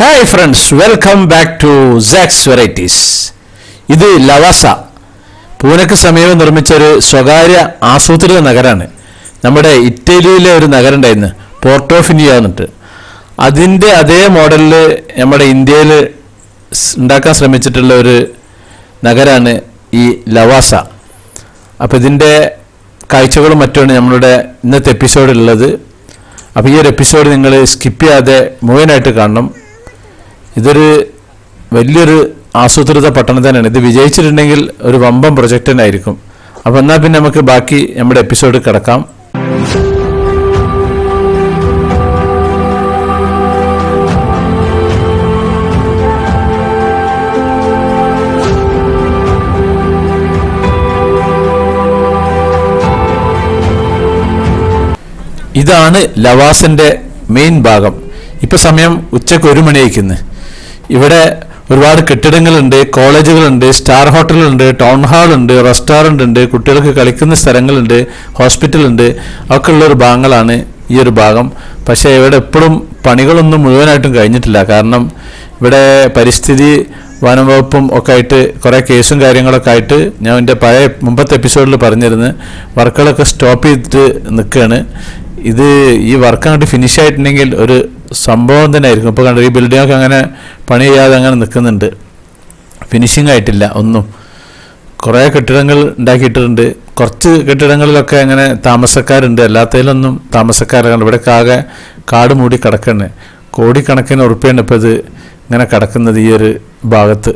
Hi friends, welcome back to Saks varieties. ഇത് Lavazza, പൂനെക്ക് സമീപം നിർമ്മിച്ച ഒരു സ്വകാര്യ ആസൂത്രിത നഗരമാണ്. നമ്മുടെ ഇറ്റലിയിലെ ഒരു നഗരം ഉണ്ടായിരുന്നു, പോർട്ടോഫിനിയോ എന്നിട്ട്. അതിൻ്റെ അതേ മോഡലിൽ നമ്മുടെ ഇന്ത്യയിൽ ഉണ്ടാക്കാൻ ശ്രമിച്ചിട്ടുള്ള ഒരു നഗരമാണ് ഈ ലവാസ. അപ്പോൾ ഇതിൻ്റെ കാഴ്ചകളും മറ്റുമാണ് നമ്മളുടെ ഇന്നത്തെ എപ്പിസോഡിലുള്ളത്. അപ്പോൾ ഈ ഒരു എപ്പിസോഡ് നിങ്ങൾ സ്കിപ്പ് ചെയ്യാതെ മുഴുവനായിട്ട് കാണണം. ഇതൊരു വലിയൊരു ആസൂത്രിത പട്ടണം തന്നെയാണ്. ഇത് വിജയിച്ചിട്ടുണ്ടെങ്കിൽ ഒരു വമ്പൻ പ്രൊജക്റ്റ് തന്നെ ആയിരിക്കും. അപ്പോൾ എന്നാൽ പിന്നെ നമുക്ക് ബാക്കി നമ്മുടെ എപ്പിസോഡ് കിടക്കാം. ഇതാണ് ലവാസിൻ്റെ മെയിൻ ഭാഗം. ഇപ്പോൾ സമയം ഉച്ചയ്ക്ക് 1 മണിയായിരിക്കുന്നു. ഇവിടെ ഒരുപാട് കെട്ടിടങ്ങളുണ്ട്, കോളേജുകളുണ്ട്, സ്റ്റാർ ഹോട്ടലുണ്ട്, ടൗൺ ഹാളുണ്ട്, റെസ്റ്റോറൻ്റ് ഉണ്ട്, കുട്ടികൾക്ക് കളിക്കുന്ന സ്ഥലങ്ങളുണ്ട്, ഹോസ്പിറ്റലുണ്ട്. ഒക്കെ ഉള്ളൊരു ഭാഗങ്ങളാണ് ഈ ഒരു ഭാഗം. പക്ഷേ ഇവിടെ എപ്പോഴും പണികളൊന്നും മുഴുവനായിട്ടും കഴിഞ്ഞിട്ടില്ല. കാരണം ഇവിടെ പരിസ്ഥിതി വനം വകുപ്പും ഒക്കെ ആയിട്ട് കുറേ കേസും കാര്യങ്ങളൊക്കെ ആയിട്ട് ഞാൻ എൻ്റെ മുമ്പത്തെ എപ്പിസോഡിൽ പറഞ്ഞിരുന്നു, വർക്കുകളൊക്കെ സ്റ്റോപ്പ് ചെയ്തിട്ട് നിൽക്കുകയാണ്. ഈ വർക്ക് അങ്ങോട്ട് ഫിനിഷ് ആയിട്ടുണ്ടെങ്കിൽ ഒരു സംഭവം തന്നെ ആയിരിക്കും. ഇപ്പോൾ കണ്ടു, ഈ ബിൽഡിങ്ങൊക്കെ അങ്ങനെ പണി ചെയ്യാതെ അങ്ങനെ നിൽക്കുന്നുണ്ട്, ഫിനിഷിംഗ് ആയിട്ടില്ല ഒന്നും. കുറേ കെട്ടിടങ്ങൾ ഉണ്ടാക്കിയിട്ടുണ്ട്. കുറച്ച് കെട്ടിടങ്ങളിലൊക്കെ അങ്ങനെ താമസക്കാരുണ്ട്, അല്ലാത്തതിലൊന്നും താമസക്കാരാണ്. ഇവിടെയൊക്കെ ആകെ കാട് മൂടി കിടക്കുന്നത്. കോടിക്കണക്കിന് ഉറുപ്പിയാണ് ഇപ്പോൾ ഇത് ഇങ്ങനെ കിടക്കുന്നത് ഈ ഒരു ഭാഗത്ത്.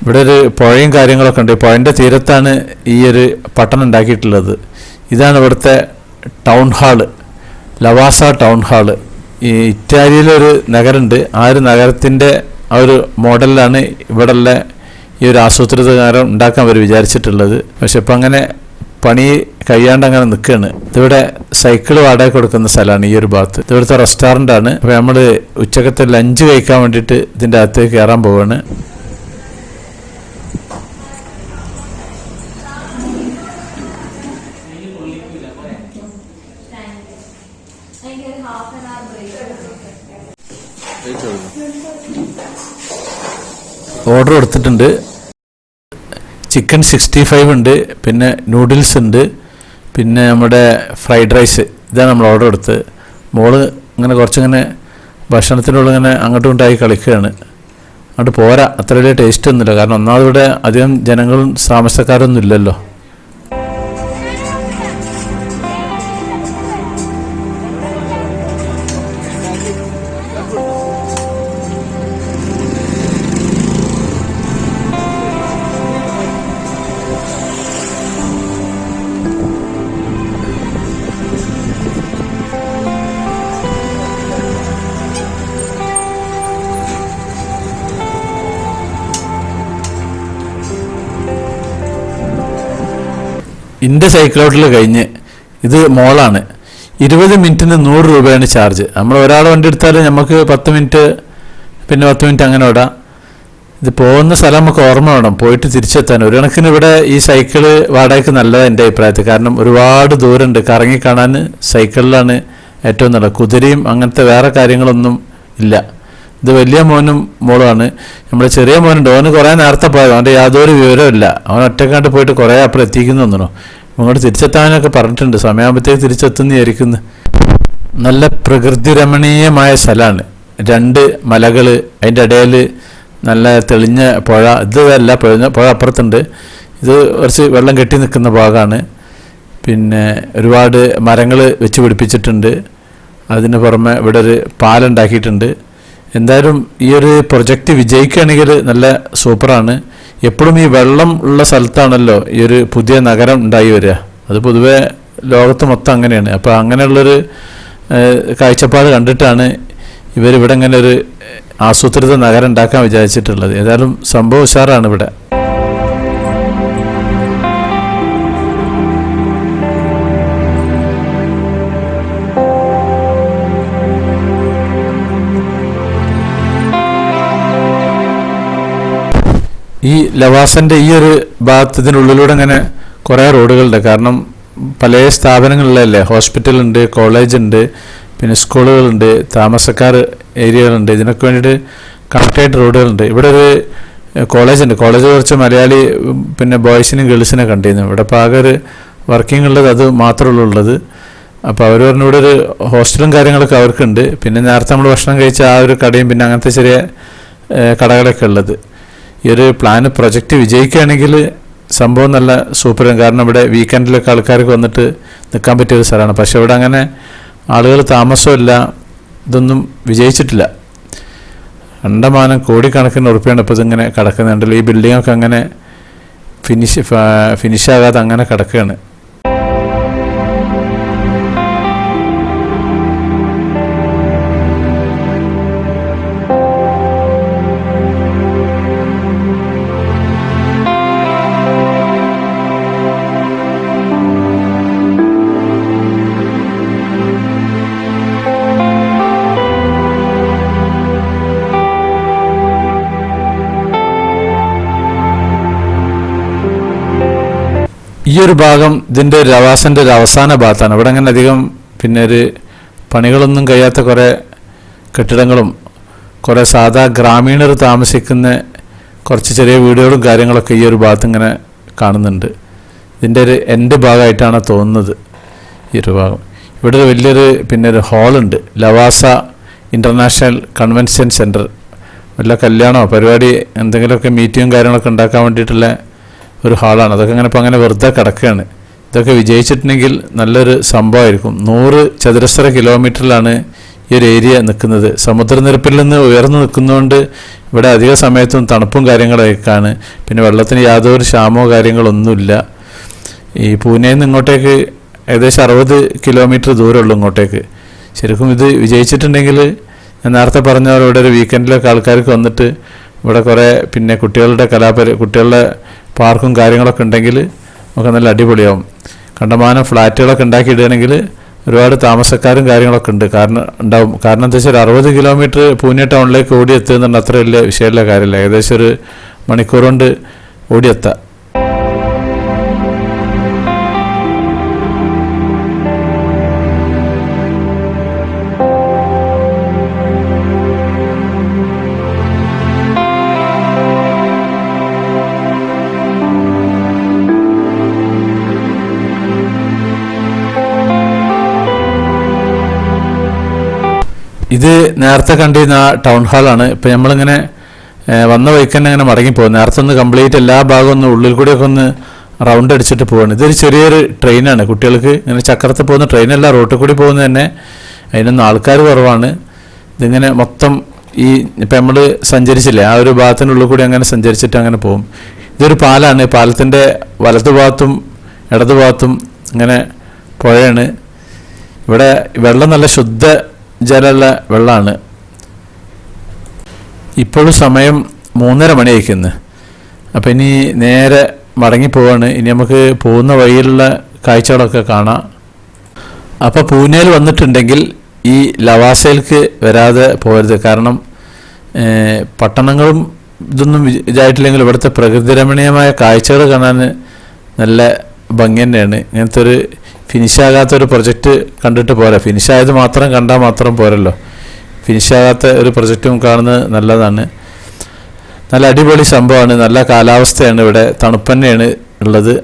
ഇവിടെ ഒരു പുഴയും കാര്യങ്ങളൊക്കെ ഉണ്ട്. പുഴൻ്റെ തീരത്താണ് ഈ ഒരു പട്ടണം ഉണ്ടാക്കിയിട്ടുള്ളത്. ഇതാണ് ഇവിടുത്തെ town hall, Lavasa town hall. ഈ ഇറ്റാലിയിലൊരു നഗരമുണ്ട്, ആ ഒരു നഗരത്തിൻ്റെ ആ ഒരു മോഡലിലാണ് ഇവിടെയുള്ള ഈ ഒരു ആസൂത്രിത നഗരം ഉണ്ടാക്കാൻ അവർ വിചാരിച്ചിട്ടുള്ളത്. പക്ഷെ ഇപ്പം അങ്ങനെ പണി കഴിയാണ്ട് അങ്ങനെ നിൽക്കുകയാണ്. ഇതിവിടെ സൈക്കിൾ വാടക കൊടുക്കുന്ന സ്ഥലമാണ് ഈ ഒരു ഭാഗത്ത്. ഇവിടുത്തെ റെസ്റ്റോറൻ്റാണ്. അപ്പോൾ നമ്മൾ ഉച്ചക്കത്തെ ലഞ്ച് കഴിക്കാൻ വേണ്ടിയിട്ട് ഇതിൻ്റെ അകത്തേക്ക് കയറാൻ പോവുകയാണ്. ഓർഡർ കൊടുത്തിട്ടുണ്ട്. ചിക്കൻ 65 ഉണ്ട്, പിന്നെ നൂഡിൽസ് ഉണ്ട്, പിന്നെ നമ്മുടെ ഫ്രൈഡ് റൈസ്. ഇതാണ് നമ്മൾ ഓർഡർ കൊടുത്ത്. മോള് ഇങ്ങനെ കുറച്ചിങ്ങനെ ഭക്ഷണത്തിനുള്ള ഇങ്ങനെ അങ്ങോട്ടും ഇങ്ങോട്ടായി കളിക്കുകയാണ്. അങ്ങോട്ട് പോരാ, അത്ര വലിയ ടേസ്റ്റ് ഒന്നുമില്ല. കാരണം ഒന്നാമത് ഇവിടെ അധികം ജനങ്ങളും താമസക്കാരൊന്നും ഇല്ലല്ലോ. എൻ്റെ സൈക്കിൾ ഔട്ടിൽ കഴിഞ്ഞ് ഇത് മോളാണ്. 20 മിനിറ്റിന് 100 രൂപയാണ് ചാർജ്. നമ്മൾ ഒരാൾ വണ്ടി എടുത്താലും നമുക്ക് 10 മിനിറ്റ്, പിന്നെ 10 മിനിറ്റ് അങ്ങനെ ഓടാം. ഇത് പോകുന്ന സ്ഥലം നമുക്ക് ഓർമ്മ വേണം, പോയിട്ട് തിരിച്ചെത്താൻ. ഒരു കണക്കിന് ഇവിടെ ഈ സൈക്കിള് വാടകയ്ക്ക് നല്ലതാണ് എൻ്റെ അഭിപ്രായത്തിൽ. കാരണം ഒരുപാട് ദൂരമുണ്ട്, കറങ്ങി കാണാൻ സൈക്കിളിലാണ് ഏറ്റവും നല്ലത്. കുതിരയും അങ്ങനത്തെ വേറെ കാര്യങ്ങളൊന്നും ഇല്ല. ഇത് വലിയ മോനും മോളുമാണ്. നമ്മുടെ ചെറിയ മോനുണ്ട്, അവന് കുറേ നേരത്തെ പോയത്, അവൻ്റെ യാതൊരു വിവരമില്ല. അവൻ ഒറ്റക്കാണ്ട് പോയിട്ട് കുറേ അപ്പോൾ എത്തിക്കുന്നു തോന്നണോ. അങ്ങോട്ട് തിരിച്ചെത്താനൊക്കെ പറഞ്ഞിട്ടുണ്ട്, സമയമാകുമ്പോഴത്തേക്ക് തിരിച്ചെത്തുന്നതായിരിക്കുന്നു. നല്ല പ്രകൃതി രമണീയമായ സ്ഥലമാണ്. 2 മലകൾ, അതിൻ്റെ ഇടയിൽ നല്ല തെളിഞ്ഞ പുഴ. ഇതല്ല പുഴ അപ്പുറത്തുണ്ട്. ഇത് കുറച്ച് വെള്ളം കെട്ടി നിൽക്കുന്ന ഭാഗമാണ്. പിന്നെ ഒരുപാട് മരങ്ങൾ വെച്ച് പിടിപ്പിച്ചിട്ടുണ്ട്. അതിന് പുറമെ ഇവിടെ ഒരു പാലുണ്ടാക്കിയിട്ടുണ്ട്. എന്തായാലും ഈ ഒരു പ്രൊജക്റ്റ് വിജയിക്കുകയാണെങ്കിൽ നല്ല സൂപ്പറാണ്. എപ്പോഴും ഈ വെള്ളം ഉള്ള സ്ഥലത്താണല്ലോ ഈ ഒരു പുതിയ നഗരം ഉണ്ടായി വരിക. അത് പൊതുവെ ലോകത്ത് മൊത്തം അങ്ങനെയാണ്. അപ്പോൾ അങ്ങനെയുള്ളൊരു കാഴ്ചപ്പാട് കണ്ടിട്ടാണ് ഇവരിവിടെ ഇങ്ങനെ ഒരു ആസൂത്രിത നഗരം ഉണ്ടാക്കാൻ വിചാരിച്ചിട്ടുള്ളത്. ഏതായാലും സംഭവം ഉഷാറാണ് ഇവിടെ. ഈ ലവാസൻ്റെ ഈ ഒരു ഭാഗത്ത് ഇതിനുള്ളിലൂടെ ഇങ്ങനെ കുറേ റോഡുകളുണ്ട്. കാരണം പല സ്ഥാപനങ്ങളിലല്ലേ, ഹോസ്പിറ്റലുണ്ട്, കോളേജുണ്ട്, പിന്നെ സ്കൂളുകളുണ്ട്, താമസക്കാർ ഏരിയകളുണ്ട്. ഇതിനൊക്കെ വേണ്ടിയിട്ട് കണക്റ്റായിട്ട് റോഡുകളുണ്ട്. ഇവിടെ ഒരു കോളേജുണ്ട്. കോളേജ് കുറച്ച് മലയാളി പിന്നെ ബോയ്സിനും ഗേൾസിനെ കണ്ടിരുന്നു. ഇവിടെ ഇപ്പോൾ ആകെ ഒരു വർക്കിംഗ് ഉള്ളത് അത് മാത്രമേ ഉള്ളത്. അപ്പോൾ അവർ പറഞ്ഞ ഇവിടെ ഒരു ഹോസ്റ്റലും കാര്യങ്ങളൊക്കെ അവർക്കുണ്ട്. പിന്നെ നേരത്തെ നമ്മൾ ഭക്ഷണം കഴിച്ച ആ ഒരു കടയും പിന്നെ അങ്ങനത്തെ ചെറിയ കടകളൊക്കെ ഉള്ളത്. ഈ ഒരു പ്രൊജക്റ്റ് വിജയിക്കുകയാണെങ്കിൽ സംഭവം നല്ല സൂപ്പറാണ്. കാരണം ഇവിടെ വീക്കെൻഡിലൊക്കെ ആൾക്കാർക്ക് വന്നിട്ട് നിൽക്കാൻ പറ്റിയൊരു സ്ഥലമാണ്. പക്ഷെ ഇവിടെ അങ്ങനെ ആളുകൾ താമസമില്ല, ഇതൊന്നും വിജയിച്ചിട്ടില്ല. കണ്ടമാനം കോടിക്കണക്കിന് ഉറുപ്പിയാണ് ഇപ്പോൾ ഇതിങ്ങനെ കിടക്കുന്നുണ്ടല്ലോ. ഈ ബിൽഡിങ്ങൊക്കെ അങ്ങനെ ഫിനിഷാകാതെ അങ്ങനെ കിടക്കുകയാണ്. ഈ ഒരു ഭാഗം ഇതിൻ്റെ ലവാസിൻ്റെ ഒരു അവസാന ഭാഗത്താണ്. ഇവിടെ അങ്ങനെ അധികം പിന്നെ ഒരു പണികളൊന്നും കഴിയാത്ത കുറേ കെട്ടിടങ്ങളും കുറേ സാധാ ഗ്രാമീണർ താമസിക്കുന്ന കുറച്ച് ചെറിയ വീടുകളും കാര്യങ്ങളൊക്കെ ഈ ഒരു ഭാഗത്ത് ഇങ്ങനെ കാണുന്നുണ്ട്. ഇതിൻ്റെ ഒരു എൻഡ് ഭാഗമായിട്ടാണ് തോന്നുന്നത് ഈ ഒരു ഭാഗം. ഇവിടെ ഒരു വലിയൊരു പിന്നെ ഒരു ഹാളുണ്ട്, ലവാസ ഇൻ്റർനാഷണൽ കൺവെൻഷൻ സെൻറ്റർ. വല്ല കല്യാണമോ പരിപാടി എന്തെങ്കിലുമൊക്കെ മീറ്റിങ്ങും കാര്യങ്ങളൊക്കെ ഉണ്ടാക്കാൻ വേണ്ടിയിട്ടുള്ള ഒരു ഹാളാണ്. അതൊക്കെ അങ്ങനെ ഇപ്പോൾ അങ്ങനെ വെറുതെ കിടക്കുകയാണ്. ഇതൊക്കെ വിജയിച്ചിട്ടുണ്ടെങ്കിൽ നല്ലൊരു സംഭവമായിരിക്കും. 100 ചതുരശ്ര കിലോമീറ്ററിലാണ് ഈ ഒരു ഏരിയ നിൽക്കുന്നത്. സമുദ്രനിരപ്പിൽ നിന്ന് ഉയർന്നു നിൽക്കുന്നതുകൊണ്ട് ഇവിടെ അധിക സമയത്തും തണുപ്പും കാര്യങ്ങളൊക്കെയാണ്. പിന്നെ വെള്ളത്തിന് യാതൊരു ക്ഷാമോ കാര്യങ്ങളൊന്നുമില്ല. ഈ പൂനെയിൽ നിന്ന് ഇങ്ങോട്ടേക്ക് ഏകദേശം 60 കിലോമീറ്റർ ദൂരമുള്ളൂ ഇങ്ങോട്ടേക്ക്. ശരിക്കും ഇത് വിജയിച്ചിട്ടുണ്ടെങ്കിൽ ഞാൻ നേരത്തെ പറഞ്ഞ പോലെ ഇവിടെ ഒരു വീക്കെൻഡിലൊക്കെ ആൾക്കാർക്ക് വന്നിട്ട് ഇവിടെ കുറേ പിന്നെ കുട്ടികളുടെ പാർക്കും കാര്യങ്ങളൊക്കെ ഉണ്ടെങ്കിൽ ഒക്കെ നല്ല അടിപൊളിയാവും. കണ്ടമാനം ഫ്ലാറ്റുകളൊക്കെ ഉണ്ടാക്കിയിടുകയാണെങ്കിൽ ഒരുപാട് താമസക്കാരും കാര്യങ്ങളൊക്കെ ഉണ്ടാവും. കാരണം എന്താ വെച്ചാൽ 60 കിലോമീറ്റർ പൂനെ ടൗണിലേക്ക് ഓടിയെത്തുന്നുണ്ട്. അത്ര വലിയ വിഷയമുള്ള കാര്യമില്ല. ഏകദേശം ഒരു മണിക്കൂർ കൊണ്ട് ഓടിയെത്താം. ഇത് നേരത്തെ കണ്ടിരുന്ന ആ ടൗൺ ഹാളാണ്. ഇപ്പം നമ്മളിങ്ങനെ വന്ന വഴിക്ക് തന്നെ അങ്ങനെ മടങ്ങിപ്പോകും. നേരത്തെ ഒന്ന് കംപ്ലീറ്റ് എല്ലാ ഭാഗവും ഒന്ന് ഉള്ളിൽ കൂടിയൊക്കെ ഒന്ന് റൗണ്ട് അടിച്ചിട്ട് പോവാണ്. ഇതൊരു ചെറിയൊരു ട്രെയിനാണ്. കുട്ടികൾക്ക് ഇങ്ങനെ ചക്രത്തിൽ പോകുന്ന ട്രെയിനല്ല, റോട്ടിൽ കൂടി പോകുന്നത് തന്നെ. അതിനൊന്നും ആൾക്കാർ കുറവാണ്. ഇതിങ്ങനെ മൊത്തം ഈ ഇപ്പം നമ്മൾ സഞ്ചരിച്ചില്ലേ ആ ഒരു ഭാഗത്തിനുള്ളിൽ കൂടി അങ്ങനെ സഞ്ചരിച്ചിട്ട് അങ്ങനെ പോകും. ഇതൊരു പാലാണ്. പാലത്തിൻ്റെ വലതുഭാഗത്തും ഇടതുഭാഗത്തും ഇങ്ങനെ പുഴയാണ്. ഇവിടെ വെള്ളം നല്ല ശുദ്ധ ജലമുള്ള വെള്ളമാണ്. ഇപ്പോഴും സമയം 3:30 മണിയായിരിക്കുന്നു. അപ്പം ഇനി നേരെ മടങ്ങിപ്പോവാണ്. ഇനി നമുക്ക് പോകുന്ന വഴിയിലുള്ള കാഴ്ചകളൊക്കെ കാണാം. അപ്പോൾ പൂനെയിൽ വന്നിട്ടുണ്ടെങ്കിൽ ഈ ലവാസയിലേക്ക് വരാതെ പോകരുത്. കാരണം പട്ടണങ്ങളും ഇതൊന്നും ഇതായിട്ടില്ലെങ്കിൽ ഇവിടുത്തെ പ്രകൃതിരമണീയമായ കാഴ്ചകൾ കാണാൻ നല്ല ഭംഗി തന്നെയാണ്. ഇങ്ങനത്തെ ഒരു ഫിനിഷാകാത്തൊരു പ്രൊജക്റ്റ് കണ്ടിട്ട് പോരാ. ഫിനിഷായത് മാത്രം കണ്ടാൽ മാത്രം പോരല്ലോ. ഫിനിഷാകാത്ത ഒരു പ്രൊജക്റ്റും കാണുന്നത് നല്ലതാണ്. നല്ല അടിപൊളി സംഭവമാണ്. നല്ല കാലാവസ്ഥയാണ് ഇവിടെ. തണുപ്പ് തന്നെയാണ് ഉള്ളത്.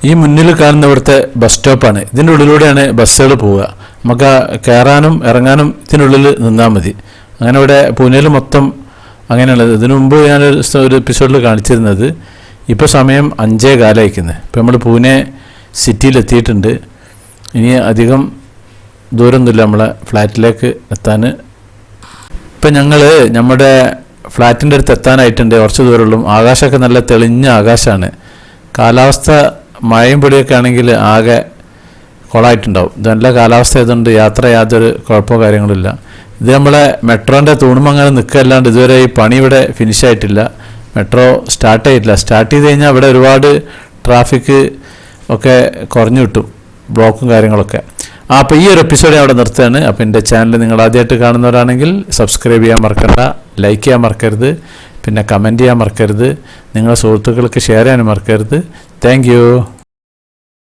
ഈ മുന്നിൽ കാണുന്ന ഇവിടുത്തെ ബസ് സ്റ്റോപ്പാണ്. ഇതിൻ്റെ ഉള്ളിലൂടെയാണ് ബസ്സുകൾ പോവുക. നമുക്ക് കയറാനും ഇറങ്ങാനും ഇതിനുള്ളിൽ നിന്നാൽ മതി. അങ്ങനെ ഇവിടെ പൂനെയിൽ മൊത്തം അങ്ങനെയുള്ളത്. ഇതിനു മുമ്പ് ഞാനൊരു എപ്പിസോഡിൽ കാണിച്ചിരുന്നത്. ഇപ്പോൾ സമയം 5:15 അയക്കുന്നത്. ഇപ്പോൾ നമ്മൾ പൂനെ സിറ്റിയിലെത്തിയിട്ടുണ്ട്. ഇനി അധികം ദൂരമൊന്നുമില്ല നമ്മളെ ഫ്ലാറ്റിലേക്ക് എത്താൻ. ഇപ്പം ഞങ്ങൾ നമ്മുടെ ഫ്ലാറ്റിൻ്റെ അടുത്ത് എത്താനായിട്ടുണ്ട്. കുറച്ച് ദൂരമുള്ളൂ. ആകാശമൊക്കെ നല്ല തെളിഞ്ഞ ആകാശമാണ്. കാലാവസ്ഥ മഴയും പൊടിയൊക്കെ ആണെങ്കിൽ ആകെ കുളമായിട്ടുണ്ടാവും. ഇത് നല്ല കാലാവസ്ഥ ആയതുകൊണ്ട് യാത്ര യാതൊരു കുഴപ്പമോ കാര്യങ്ങളില്ല. ഇത് നമ്മളെ മെട്രോൻ്റെ തൂണുമങ്ങനെ നിൽക്കുകയല്ലാണ്ട് ഇതുവരെ ഈ പണി ഇവിടെ ഫിനിഷ് ആയിട്ടില്ല. മെട്രോ സ്റ്റാർട്ട് ചെയ്തിട്ടില്ല. സ്റ്റാർട്ട് ചെയ്ത് കഴിഞ്ഞാൽ ഇവിടെ ഒരുപാട് ട്രാഫിക് ഒക്കെ കുറഞ്ഞു കിട്ടും, ബ്ലോക്കും കാര്യങ്ങളൊക്കെ. അപ്പോൾ ഈ ഒരു എപ്പിസോഡ് ഞാൻ അവിടെ നിർത്തുകയാണ്. അപ്പോൾ എൻ്റെ ചാനൽ നിങ്ങൾ ആദ്യമായിട്ട് കാണുന്നവരാണെങ്കിൽ സബ്സ്ക്രൈബ് ചെയ്യാൻ മറക്കണ്ട, ലൈക്ക് ചെയ്യാൻ മറക്കരുത്, പിന്നെ കമൻറ്റ് ചെയ്യാൻ മറക്കരുത്, നിങ്ങളുടെ സുഹൃത്തുക്കൾക്ക് ഷെയർ ചെയ്യാനും മറക്കരുത്. Thank you.